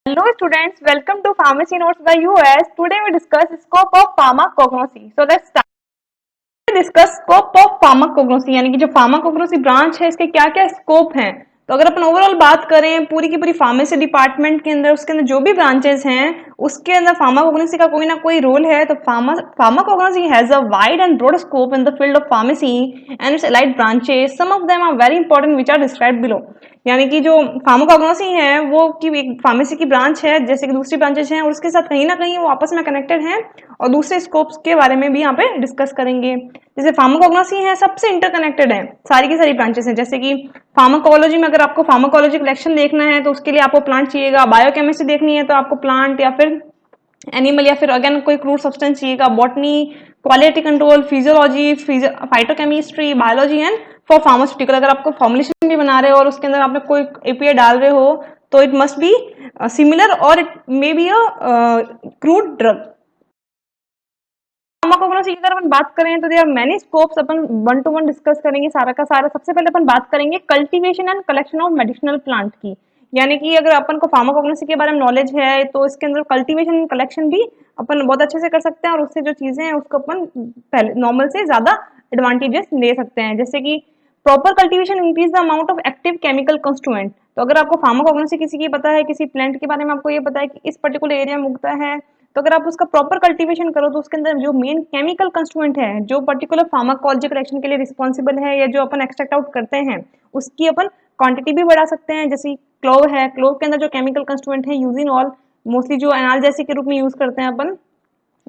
Hello students, welcome to Pharmacy Notes by US. Today we discuss scope of pharmacognosy. So let's start. Discuss scope of pharmacognosy यानी कि जो pharmacognosy branch है इसके क्या क्या scope हैं। तो अगर अपन ओवरऑल बात करें पूरी की पूरी फार्मेसी डिपार्टमेंट के अंदर उसके अंदर जो भी ब्रांचेस हैं उसके अंदर फार्माकोग्नोसी का कोई ना कोई रोल है। तो pharmacognosy has a wide and broad scope in the field of pharmacy and its allied branches, some of them are very important which are described below. यानी कि जो फार्माकोग्नोसी है वो की एक फार्मेसी की ब्रांच है जैसे कि दूसरी ब्रांचेस हैं और उसके साथ कहीं ना कहीं वो आपस में कनेक्टेड हैं और दूसरे स्कोप्स के बारे में भी यहाँ पे डिस्कस करेंगे। जैसे फार्माकोग्नोसी है सबसे इंटरकनेक्टेड है, सारी की सारी ब्रांचेस हैं। जैसे कि फार्माकोलॉजी में अगर आपको फार्माकोलॉजी कलेक्शन देखना है तो उसके लिए आपको प्लांट चाहिएगा, बायोकेमिस्ट्री देखनी है तो आपको प्लांट या फिर एनिमल या फिर अगेन कोई क्रूड सब्सटेंस चाहिएगा, botany, quality control, physiology, phytochemistry, biology and for pharmaceutical. अगर आपको फॉर्मुलेशन भी बना रहे हो और उसके अंदर आपने कोई एपीआई डाल रहे हो तो इट मस्ट बी सिमिलर और it may be a crude drug. Pharmacognosy की अगर अपन बात करें तो देयर मेनी स्कोप्स, अपन वन टू वन डिस्कस करेंगे सारा का सारा। सबसे पहले अपन बात करेंगे cultivation and collection of medicinal plant की। यानी कि अगर अपन को फार्माकोग्नोसी के बारे में नॉलेज है तो इसके अंदर कल्टीवेशन एंड कलेक्शन भी अपन बहुत अच्छे से कर सकते हैं और उससे जो चीजें हैं उसको अपन पहले नॉर्मल से ज्यादा एडवांटेजेस ले सकते हैं। जैसे कि proper cultivation increase the amount of active chemical constituent. तो अगर आपको फार्माकोग्नोसी किसी की पता है, किसी प्लांट के बारे में आपको ये पता है कि इस पर्टिकुलर एरिया में उगता है, तो अगर आप उसका प्रॉपर कल्टीवेशन करो तो उसके अंदर जो मेन केमिकल कंस्टिट्यूएंट है जो पर्टिकुलर फार्माकोलॉजिकल एक्शन के लिए रिस्पॉन्सिबल है या जो अपन एक्सट्रैक्ट आउट करते हैं उसकी अपन क्वांटिटी भी बढ़ा सकते हैं। जैसे क्लोव है, क्लोव के अंदर जो केमिकल कंस्टिट्यूएंट है यूजिनॉल, मोस्टली जो एनाल्जेसिक के रूप में यूज करते हैं अपन,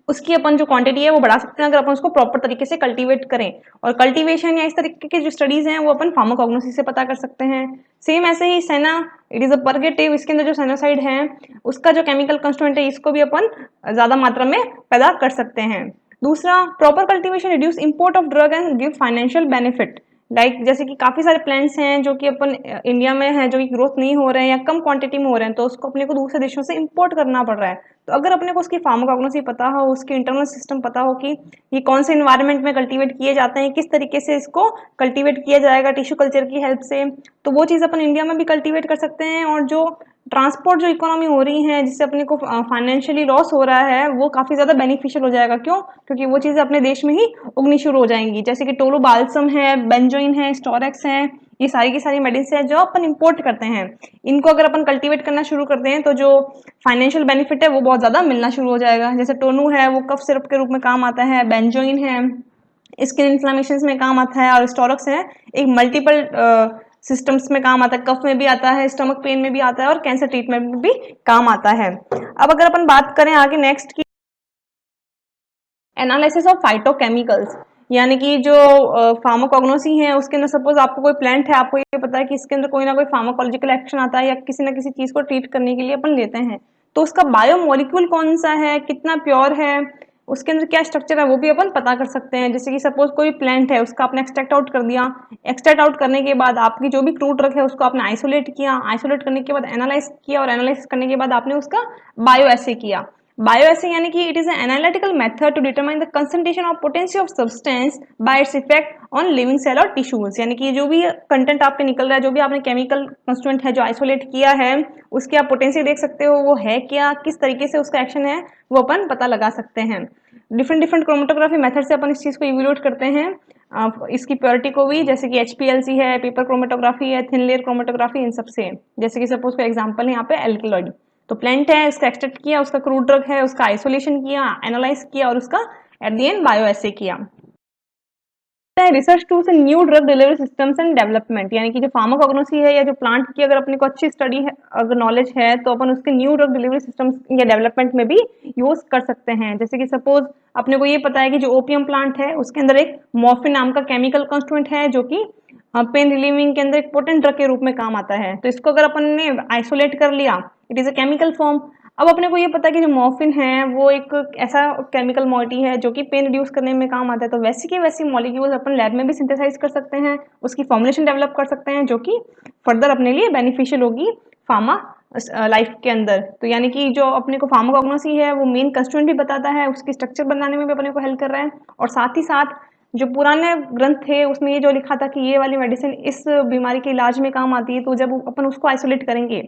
उसकी अपन जो क्वांटिटी है वो बढ़ा सकते हैं अगर अपन उसको प्रॉपर तरीके से कल्टीवेट करें। और कल्टीवेशन या इस तरीके की जो स्टडीज हैं वो अपन फार्माकोग्नोसी से पता कर सकते हैं। सेम ऐसे ही सेना, इट इज अ परगेटिव, इसके अंदर जो सेनासाइड है उसका जो केमिकल कंस्टिट्यूएंट है इसको भी अपन ज्यादा मात्रा में पैदा कर सकते हैं। दूसरा, proper cultivation reduce import of drug and give financial benefit. जैसे कि काफी सारे प्लांट्स हैं जो कि अपन इंडिया में है जो कि ग्रोथ नहीं हो रहे हैं या कम क्वांटिटी में हो रहे हैं तो उसको अपने को दूसरे देशों से इंपोर्ट करना पड़ रहा है। तो अगर अपने को उसकी फार्माकोग्नोसी पता हो, उसकी इंटरनल सिस्टम पता हो कि ये कौन से इन्वायरमेंट में कल्टीवेट किए जाते हैं, किस तरीके से इसको कल्टीवेट किया जाएगा टिश्यू कल्चर की हेल्प से, तो वो चीज़ अपन इंडिया में भी कल्टीवेट कर सकते हैं। और जो ट्रांसपोर्ट जो इकोनॉमी हो रही है जिससे अपने को फाइनेंशियली लॉस हो रहा है वो काफ़ी ज़्यादा बेनिफिशियल हो जाएगा। क्यों? क्योंकि वो चीज़ें अपने देश में ही उगनी शुरू हो जाएंगी। जैसे कि टोलो बाल्सम है, बेंजोइन है, स्टोरेक्स है, ये सारी की सारी मेडिसिन है जो अपन इंपोर्ट करते हैं। इनको अगर अपन कल्टीवेट करना शुरू करते हैं तो जो फाइनेंशियल बेनिफिट है वो बहुत ज़्यादा मिलना शुरू हो जाएगा। जैसे टोनू है वो कफ सिरप के रूप में काम आता है, बेंजोइन है स्किन इन्फ्लामेशन में काम आता है और स्टोरक्स है एक मल्टीपल सिस्टम्स में काम आता है, कफ में भी आता है, स्टमक पेन में भी आता है और कैंसर ट्रीटमेंट में भी काम आता है। अब अगर अपन बात करें आगे नेक्स्ट की एनालिसिस ऑफ फाइटोकेमिकल्स, यानी कि जो फार्माकोग्नोसी है उसके अंदर सपोज आपको कोई प्लांट है, आपको ये पता है कि इसके अंदर कोई ना कोई फार्माकोलॉजिकल एक्शन आता है या किसी ना किसी चीज को ट्रीट करने के लिए अपन लेते हैं, तो उसका बायोमोलिक्यूल कौन सा है, कितना प्योर है, उसके अंदर क्या स्ट्रक्चर है वो भी अपन पता कर सकते हैं। जैसे कि सपोज कोई प्लांट है उसका आपने एक्सट्रैक्ट आउट कर दिया, एक्सट्रैक्ट आउट करने के बाद आपकी जो भी क्रूड ड्रग है उसको आपने आइसोलेट किया, आइसोलेट करने के बाद एनालाइज किया और एनालाइज करने के बाद आपने उसका बायो एसे किया। बायोएसे यानी कि it is an analytical method to determine the concentration of potential of substance by its effect on living cell और टिश्यूज। यानी कि जो भी कंटेंट आपके निकल रहा है, जो भी आपने केमिकल कंस्टिट्यूएंट है जो आइसोलेट किया है, उसकी आप पोटेंशियल देख सकते हो वो है क्या, किस तरीके से उसका एक्शन है वो अपन पता लगा सकते हैं। डिफरेंट डिफरेंट क्रोमेटोग्राफी मेथड से अपन इस चीज को इवेल्यूएट करते हैं इसकी प्योरिटी को भी, जैसे कि HPLC है, पेपर क्रोमेटोग्राफी है, थिन लेयर क्रोमेटोग्राफी, इन सब से। जैसे कि सपोज फॉर एग्जांपल यहाँ पे एल्केलॉइड, तो प्लांट है इसका एक्सट्रैक्ट किया, उसका क्रूड ड्रग है उसका आइसोलेशन किया, एनालाइज किया और उसका एट द एंड बायो एसे किया। Research tools and new drug delivery systems and development, यानी कि जो फार्माकोग्नोसी है या जो प्लांट की अगर अपने को अच्छी स्टडी है, अगर नॉलेज है तो अपन उसके न्यू ड्रग डिलीवरी सिस्टम्स या डेवलपमेंट में भी यूज कर सकते हैं। जैसे कि सपोज अपने को ये पता है कि जो ओपियम प्लांट है उसके अंदर एक मॉर्फिन नाम का केमिकल कॉन्स्टिट्यूएंट है जो कि पेन रिलीविंग के अंदर एक पोटेंट ड्रग के रूप में काम आता है। तो इसको अगर अपन ने आइसोलेट कर लिया, it is a chemical form. अब अपने को ये पता है कि जो मॉर्फिन है वो एक ऐसा केमिकल मॉइटी है जो कि पेन रिड्यूस करने में काम आता है। तो वैसी की वैसी मॉलिक्यूल्स अपन लैब में भी सिंथेसाइज कर सकते हैं, उसकी फॉर्मुलेशन डेवलप कर सकते हैं जो कि फर्दर अपने लिए बेनिफिशियल होगी फार्मा लाइफ के अंदर। तो यानी कि जो अपने को फार्माकोग्नोसी है वो मेन कंस्टिट्यूएंट भी बताता है, उसकी स्ट्रक्चर बनाने में भी अपने को हेल्प कर रहा है और साथ ही साथ जो पुराने ग्रंथ थे उसमें ये जो लिखा था कि ये वाली मेडिसिन इस बीमारी के इलाज में काम आती है, तो जब अपन उसको आइसोलेट करेंगे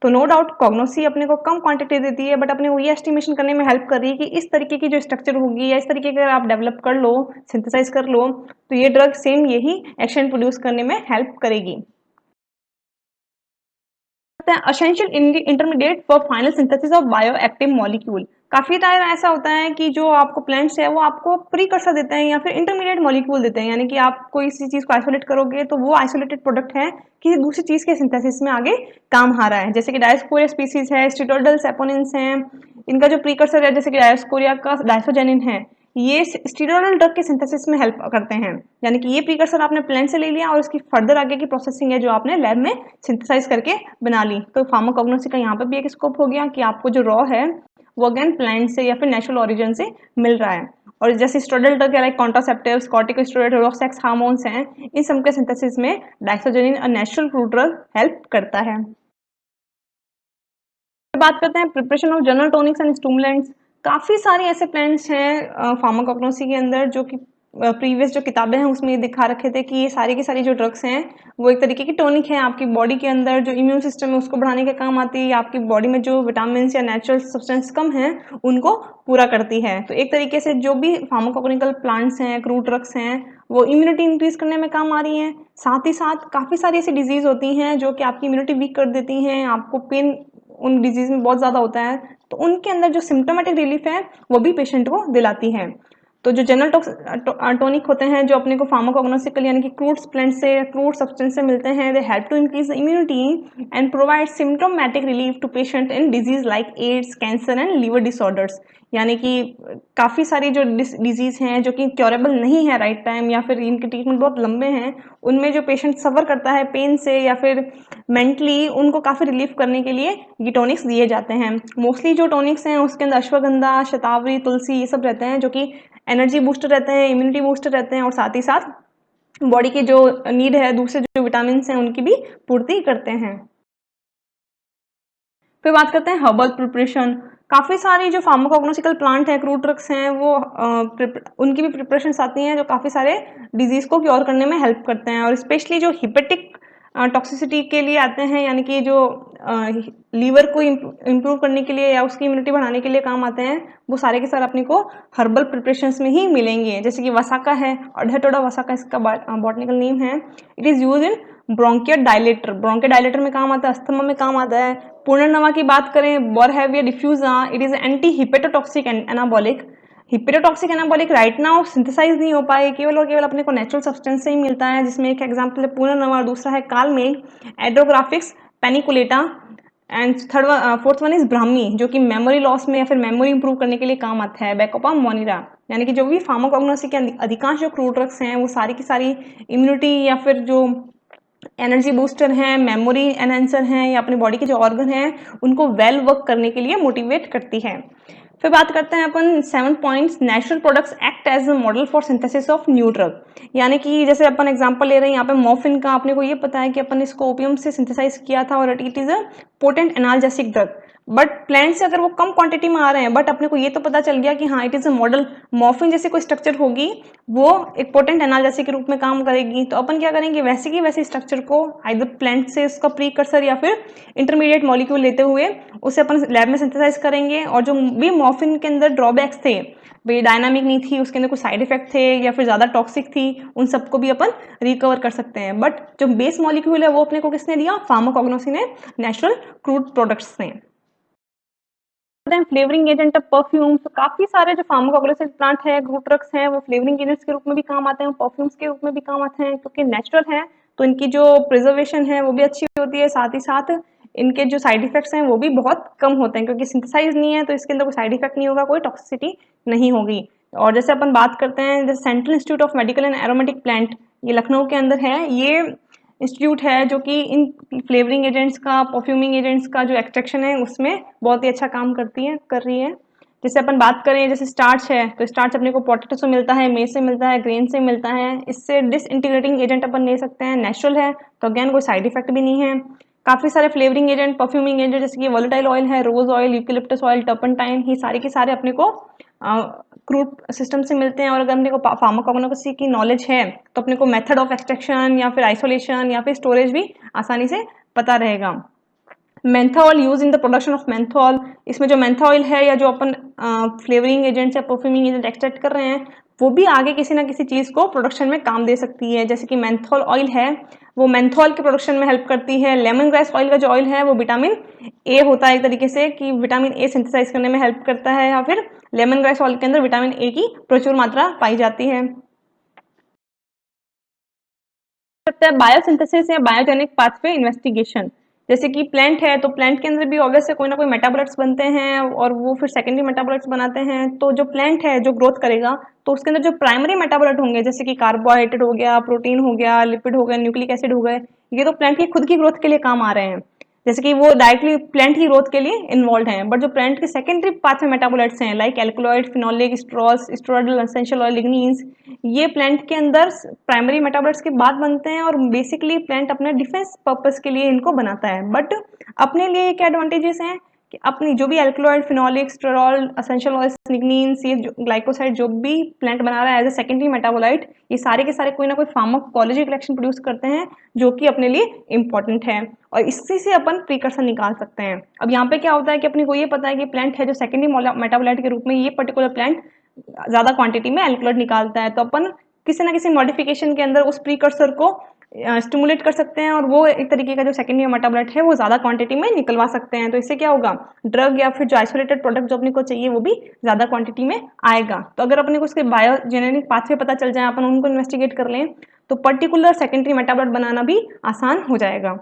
तो नो डाउट कॉग्नोसी अपने को कम क्वांटिटी देती है, बट अपने को ये एस्टिमेशन करने में हेल्प कर रही है कि इस तरीके की जो स्ट्रक्चर होगी या इस तरीके का आप डेवलप कर लो, सिंथेसाइज कर लो, तो ये ड्रग सेम यही एक्शन प्रोड्यूस करने में हेल्प करेगी। Essential intermediate for final synthesis of bioactive molecule. काफी टाइम ऐसा होता है कि जो आपको प्लांट्स है वो आपको प्रीकर्सर देते हैं या फिर इंटरमीडिएट मॉलिक्यूल देते हैं, यानी कि आप कोई सी चीज को आइसोलेट करोगे तो वो आइसोलेटेड प्रोडक्ट है किसी दूसरी चीज के सिंथेसिस में आगे काम आ रहा है, जैसे कि डायस्कोरिया स्पीसीज है, स्टीरोडल सेपोनिन्स हैं, इनका जो प्रीकर्सर है जैसे कि डायस्कोरिया का डायसोजेनिन है, ये स्टीरोडल ड्रग के सिंथेसिस में हेल्प करते हैं। यानी कि ये प्रीकर्सर आपने प्लांट से ले लिया और इसकी फर्दर आगे की प्रोसेसिंग है जो आपने लैब में सिंथेसाइज करके बना ली। तो फार्माकोग्नोसी का यहाँ पे भी एक स्कोप हो गया कि आपको जो रॉ है वो अगेन प्लांट से या फिर नेचुरल ओरिजिन से मिल रहा है। और जैसे steroidal drug like contraceptives, corticosteroid, sex hormones हैं, इन सब के सिंथेसिस में डायसोजेनिन और नेचुरल फ्रूट ड्रग हेल्प करता है। बात करते हैं preparation of general tonics and stimulants. काफी सारे ऐसे प्लांट्स हैं फार्माकोग्नोसी के अंदर जो कि प्रीवियस जो किताबें हैं उसमें ये दिखा रखे थे कि ये सारी की सारी जो ड्रग्स हैं वो एक तरीके की टॉनिक है, आपकी बॉडी के अंदर जो इम्यून सिस्टम है उसको बढ़ाने के काम आती है, आपकी बॉडी में जो विटामिन या नेचुरल सब्सटेंस कम है उनको पूरा करती है। तो एक तरीके से जो भी फार्माकोग्निकल प्लांट्स हैं, क्रूड ड्रग्स हैं, वो इम्यूनिटी इंक्रीज करने में काम आ रही हैं। साथ ही साथ काफी सारी ऐसी डिजीज होती हैं जो कि आपकी इम्यूनिटी वीक कर देती हैं, आपको पेन उन डिजीज में बहुत ज़्यादा होता है, तो उनके अंदर जो सिम्टोमेटिक रिलीफ है वो भी पेशेंट को दिलाती है। तो जो जनरल टॉनिक होते हैं जो अपने को फार्माकोग्नोसिकल यानी कि क्रूड प्लांट से क्रूड सब्सटेंस से मिलते हैं, they help to increase the immunity and provide symptomatic relief to patient in disease like AIDS, cancer and liver disorders. यानी कि काफ़ी सारी जो डिजीज हैं जो कि क्योरेबल नहीं है राइट टाइम या फिर इनके ट्रीटमेंट बहुत लंबे हैं, उनमें जो पेशेंट सफ़र करता है पेन से या फिर मेंटली, उनको काफ़ी रिलीफ करने के लिए ये टॉनिक्स दिए जाते हैं। मोस्टली जो टॉनिक्स हैं उसके अंदर अश्वगंधा, शतावरी, तुलसी ये सब रहते हैं जो कि एनर्जी बूस्टर रहते हैं, इम्यूनिटी बूस्टर रहते हैं और साथ ही साथ बॉडी की जो नीड है दूसरे जो विटामिन हैं उनकी भी पूर्ति करते हैं। फिर बात करते हैं हर्बल प्रिपरेशन। काफ़ी सारी जो फार्माकोग्नोसिकल प्लांट हैं, क्रूड ड्रग्स हैं, वो उनकी भी प्रिपरेशंस आती हैं जो काफ़ी सारे डिजीज़ को क्योर करने में हेल्प करते हैं और स्पेशली जो हिपेटिक टॉक्सिसिटी के लिए आते हैं, यानी कि जो लीवर को इम्प्रूव करने के लिए या उसकी इम्यूनिटी बढ़ाने के लिए काम आते हैं, वो सारे के सारे अपने को हर्बल प्रिपरेशंस में ही मिलेंगे। जैसे कि वसाका है, अडहेटोडा वसाका इसका बॉटनिकल नेम है। It is use in bronchial dilator, bronchial dilator में काम आता है, अस्थमा में काम आता है। पुनर्नवा की बात करें, boerhavia diffusa, it is anti hepatotoxic anabolic. Hepatotoxic anabolic right now synthesise नहीं हो पाए, केवल और केवल अपने को नेचुरल सब्सटेंस से ही मिलता है, जिसमें एक एग्जांपल है पुनर्नवा और दूसरा है कालमेघ, andrographis paniculata and fourth one is ब्राह्मी जो कि मेमोरी लॉस में या फिर मेमोरी इंप्रूव करने के लिए काम आता है, बैकोपा मोनिरा। यानी कि जो भी फार्माकोग्नोसी के अधिकांश जो क्रूड ड्रग्स हैं वो सारी की सारी इम्यूनिटी या फिर जो एनर्जी बूस्टर हैं, मेमोरी एनहेंसर हैं या अपनी बॉडी के जो ऑर्गन हैं उनको वेल वर्क करने के लिए मोटिवेट करती है। फिर बात करते हैं अपन 7 points, natural products act as a model for synthesis of new drug. यानी कि जैसे अपन एग्जांपल ले रहे हैं यहाँ पे मॉर्फिन का, अपने को ये पता है कि अपन इसको ओपियम से सिंथेसाइज किया था और it is a potent analgesic drug, but plant से अगर वो कम क्वांटिटी में आ रहे हैं, बट अपने को ये तो पता चल गया कि हाँ it is a model, morphine जैसी कोई स्ट्रक्चर होगी वो एक पोटेंट एनाल्जेसिक के रूप में काम करेगी, तो अपन क्या करेंगे वैसे की वैसे स्ट्रक्चर को आइदर प्लांट से उसका प्रीकर्सर या फिर इंटरमीडिएट मॉलिक्यूल लेते हुए उसे अपन लैब में सिंथेसाइज करेंगे। और जो भी मॉर्फिन के अंदर ड्रॉबैक्स थे, भाई डायनामिक नहीं थी, उसके अंदर कुछ साइड इफेक्ट थे या फिर ज़्यादा टॉक्सिक थी, उन सबको भी अपन रिकवर कर सकते हैं। बट जो बेस मॉलिक्यूल है वो अपने को किसने दिया, फार्माकोग्नोसी ने, नेचुरल क्रूड प्रोडक्ट्स ने। फ्लेवरिंग एजेंट ऑफ परफ्यूम्स, काफी सारे जो फार्माकोग्नोसिस प्लांट है, क्रूड ड्रग्स हैं, वो फ्लेवरिंग एजेंट्स के रूप में भी काम आते हैं, परफ्यूम्स के रूप में भी काम आते हैं, क्योंकि नेचुरल है तो इनकी जो प्रिजर्वेशन है वो भी अच्छी होती है, साथ ही साथ इनके जो साइड इफेक्ट्स हैं वो भी बहुत कम होते हैं, क्योंकि सिंथेसाइज नहीं है तो इसके अंदर कोई साइड इफेक्ट नहीं होगा, कोई टॉक्सिसिटी नहीं होगी। और जैसे अपन बात करते हैं जैसे central institute of medical and aromatic plant, ये लखनऊ के अंदर है, ये इंस्टीट्यूट है जो कि इन फ्लेवरिंग एजेंट्स का, परफ्यूमिंग एजेंट्स का जो एक्सट्रैक्शन है उसमें बहुत ही अच्छा काम कर रही है। जैसे अपन बात करें जैसे स्टार्च है, तो स्टार्च अपने को पोटैटो से मिलता है, मेज से मिलता है, ग्रेन से मिलता है, इससे डिसइंटीग्रेटिंग एजेंट अपन ले सकते हैं, नेचुरल है तो अगेन कोई साइड इफेक्ट भी नहीं है। काफ़ी सारे फ्लेवरिंग एजेंट, परफ्यूमिंग एजेंट जैसे कि वोलेटाइल ऑयल है, रोज ऑयल, यूकेलिप्टस ऑयल, टर्पनटाइन, ये सारे के सारे अपने को क्रूड सिस्टम से मिलते हैं। और अगर अपने को फार्माकोग्नोसी की नॉलेज है तो अपने को मेथड ऑफ एक्सट्रैक्शन या फिर आइसोलेशन या फिर स्टोरेज भी आसानी से पता रहेगा। Menthol use in the production of menthol, इसमें जो मेंथोल है या जो अपन फ्लेवरिंग एजेंट्स या परफ्यूमिंग एजेंट एक्सट्रैक्ट कर रहे हैं वो भी आगे किसी ना किसी चीज़ को प्रोडक्शन में काम दे सकती है। जैसे कि मेंथोल ऑयल है वो मेंथोल के प्रोडक्शन में हेल्प करती है। लेमन ग्रास ऑयल का जो ऑयल है वो विटामिन ए होता है एक तरीके से कि विटामिन ए सिंथेसाइज करने में हेल्प करता है, या फिर लेमन ग्रास ऑयल के अंदर विटामिन ए की प्रचुर मात्रा पाई जाती है। सकता है बायोसिंथेसिस या बायोजेनिक पाथवे इन्वेस्टिगेशन। जैसे कि प्लांट है तो प्लांट के अंदर भी ऑब्वियस से कोई ना कोई मेटाबोलाइट्स बनते हैं और वो फिर सेकेंडरी मेटाबोलाइट्स बनाते हैं। तो जो प्लांट है जो ग्रोथ करेगा तो उसके अंदर जो प्राइमरी मेटाबोलाइट होंगे जैसे कि कार्बोहाइड्रेट हो गया, प्रोटीन हो गया, लिपिड हो गया, न्यूक्लिक एसिड हो गए, ये तो प्लांट की खुद की ग्रोथ के लिए काम आ रहे हैं, जैसे कि वो डायरेक्टली प्लांट की ग्रोथ के लिए इन्वॉल्व हैं। बट जो प्लांट के सेकेंडरी पाथवे मेटाबोलाइट्स हैं like alkaloid, phenolic, sterols, steroidal, essential oil, lignins, ये प्लांट के अंदर प्राइमरी मेटाबोलाइट्स के बाद बनते हैं और बेसिकली प्लांट अपने डिफेंस पर्पस के लिए इनको बनाता है। बट अपने लिए क्या एडवांटेजेस हैं कि अपनी जो भी alkaloid, phenolic, sterol, essential oils, lignins, ये ग्लाइकोसाइड जो भी प्लांट बना रहा है एज ए सेकेंडरी मेटाबोलाइट, ये सारे के सारे कोई ना कोई फार्माकोलॉजिकल रिएक्शन प्रोड्यूस करते हैं जो कि अपने लिए इंपॉर्टेंट है और इसी से अपन प्रीकर्सर निकाल सकते हैं। अब यहाँ पे क्या होता है कि अपने को ये पता है कि प्लांट है जो सेकेंडरी मेटाबोलाइट के रूप में ये पर्टिकुलर प्लांट ज़्यादा क्वांटिटी में एल्कलॉइड निकालता है, तो अपन किसी ना किसी मॉडिफिकेशन के अंदर उस प्रीकर्सर को स्टिमुलेट कर सकते हैं और वो एक तरीके का जो सेकेंडरी मेटाबोलाइट है वो ज़्यादा क्वांटिटी में निकलवा सकते हैं। तो इससे क्या होगा, ड्रग या फिर जो आइसोलेटेड प्रोडक्ट जो अपने को चाहिए वो भी ज़्यादा क्वांटिटी में आएगा। तो अगर अपने को उसके बायोजेनेटिक पाथवे पता चल जाए, अपन उनको इन्वेस्टिगेट कर लें, तो पर्टिकुलर सेकेंडरी मेटाबोलाइट बनाना भी आसान हो जाएगा।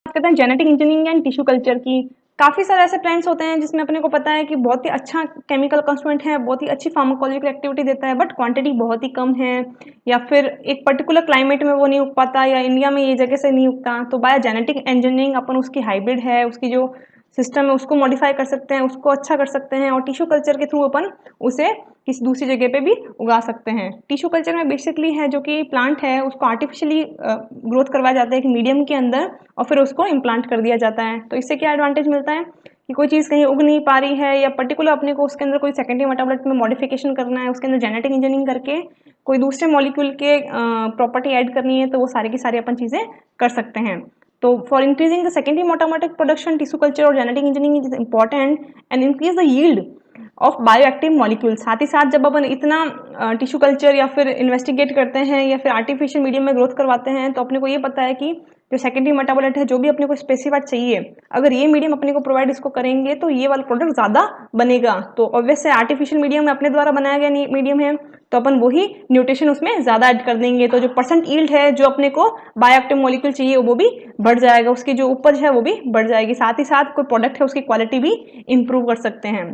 बात करते हैं genetic engineering and tissue culture की। काफ़ी सारे ऐसे प्लांट्स होते हैं जिसमें अपने को पता है कि बहुत ही अच्छा केमिकल कंस्टिट्यूएंट है, बहुत ही अच्छी फार्माकोलॉजिकल एक्टिविटी देता है, बट क्वांटिटी बहुत ही कम है, या फिर एक पर्टिकुलर क्लाइमेट में वो नहीं उग पाता, या इंडिया में ये जगह से नहीं उगता। तो बाय जेनेटिक इंजीनियरिंग अपन उसकी हाइब्रिड है, उसकी जो सिस्टम है उसको मॉडिफाई कर सकते हैं, उसको अच्छा कर सकते हैं, और टिश्यू कल्चर के थ्रू अपन उसे किसी दूसरी जगह पे भी उगा सकते हैं। टिश्यू कल्चर में बेसिकली है जो कि प्लांट है उसको आर्टिफिशियली ग्रोथ करवाया जाता है एक मीडियम के अंदर और फिर उसको इम्प्लांट कर दिया जाता है। तो इससे क्या एडवांटेज मिलता है कि कोई चीज़ कहीं उग नहीं पा रही है या पर्टिकुलर अपने को उसके अंदर कोई सेकेंडरी मेटाबोलाइट में मॉडिफिकेशन करना है, उसके अंदर जेनेटिक इंजीनियरिंग करके कोई दूसरे मॉलिक्यूल के प्रॉपर्टी ऐड करनी है, तो वो सारी की सारी अपन चीज़ें कर सकते हैं। तो for increasing the secondary metabolite production tissue culture और genetic engineering is important and increase the yield of bioactive molecule. साथ ही साथ जब अपन इतना टिश्यू कल्चर या फिर इन्वेस्टिगेट करते हैं या फिर आर्टिफिशियल मीडियम में ग्रोथ करवाते हैं, तो अपने को ये पता है कि जो सेकेंडरी मेटाबोलाइट है जो भी अपने को स्पेसिफाइड चाहिए, अगर ये मीडियम अपने को प्रोवाइड इसको करेंगे तो ये वाला प्रोडक्ट ज़्यादा बनेगा। तो ऑब्वियस है आर्टिफिशियल मीडियम में अपने द्वारा बनाया गया मीडियम है, तो अपन वही न्यूट्रिशन उसमें ज़्यादा ऐड कर देंगे, तो जो परसेंट यील्ड है जो अपने को बायोएक्टिव मॉलिक्यूल चाहिए वो भी बढ़ जाएगा, उसकी जो उपज है वो भी बढ़ जाएगी। साथ ही साथ कोई प्रोडक्ट है उसकी क्वालिटी भी इंप्रूव कर सकते हैं।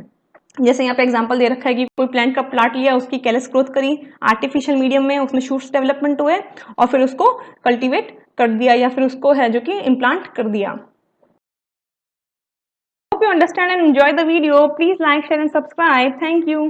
जैसे यहाँ पे एग्जांपल दे रखा है कि कोई प्लांट का प्लाट लिया, उसकी कैलस ग्रोथ करी आर्टिफिशियल मीडियम में, उसमें शूट्स डेवलपमेंट हुए और फिर उसको कल्टीवेट कर दिया या फिर उसको है जो कि इम्प्लांट कर दिया। Hope you understand and enjoy the video. Please like, share and subscribe. Thank you.